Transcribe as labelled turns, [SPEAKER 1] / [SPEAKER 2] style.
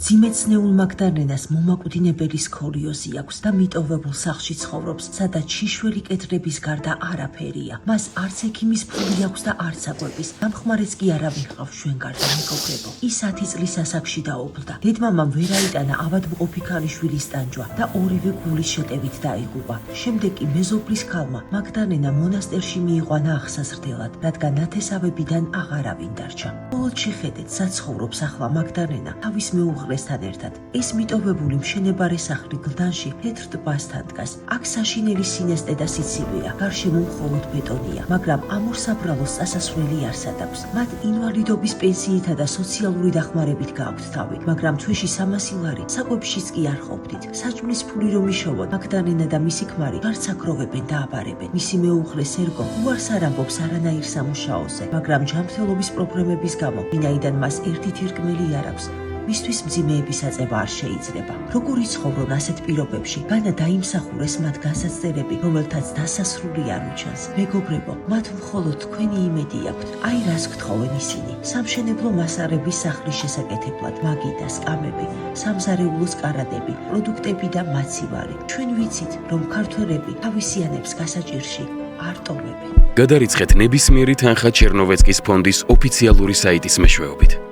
[SPEAKER 1] ძიმეცნეულ მაგდალენას მომაკვდინებელი სქოლიოზი აქვს და მიტოვებულ სახლში ცხოვრობს, სადაც შიშველი კედლების გარდა არაფერია. მას არც ექიმის ფული აქვს და არც აკვების. დამხმარეც კი არავინ ჰყავს ჩვენგარდა მეგობრებო. ის 10 წლის ასაკში დაობლდა. დედმამამ ვერ აიტანა ავადმყოფი ქალიშვილის ტანჯვა და ორივე გულის შეტევით დაიღუპა. შემდეგ კი მეზობლის ქალმა მაგდალენა მონასტერში მიიყვანა აღსაზრდელად, რადგან ნათესავებიდან აღარავინ დარჩა. მხოლოდ შეხედეთ, საცხოვრობს ახლა მაგდალენა თავის მეუღლესთან ერთად. ეს მიტოვებული მშენებარე სახლი გლდანში თეთრ ტბასთან დგას. აქ საშინელი სინესტე და სიცივეა, გარშემო მხოლოდ ბეტონია, მაგრამ ამ ორ საბრალოს წასასვლელი არსად აქვს. მათ ინვალიდობის პენსიითა და სოციალური დახმარებით გააქვთ თავი, მაგრამ თვეში 300 ლარი საკვებშიც კი არ ყოფდით. საჭმლის ფული რომ იშოვოთ, მაგდალენა და მისი ქმარი არც აგროვებენ და აბარებენ. მისი მეუღლე სერგო უარს არ ამბობს არანაირ სამუშაოზე, მაგრამ ჯანმრთელობის პრობლემების გამო, ვინაიდან მას ერთი თირკმელი არ აქვს, მისთვის მძიმეების აწევა არ შეიძლება. როგორ იცხოვრონ ასეთ პირობებში? განა დაიმსახურეს მათ განსაცდელები, რომელთაც დასასრული არ უჩანს. მეგობრებო, მათ მხოლოდ თქვენი იმედი აქვთ. აი რას გთხოვენ ისინი: სამშენებლო მასალების სახლის შესაკეთებლად, მაგიდა, სკამები, სამზარეულოს კარადები, პროდუქტები და მაცივარი. ჩვენ ვიცით, რომ ქართველები თავისიანებს გასაჭირში არ ტოვებენ.
[SPEAKER 2] გადარიცხეთ ნებისმიერი თანხა ჩერნოვეცკის ფონდის ოფიციალური საიტის მეშვეობით.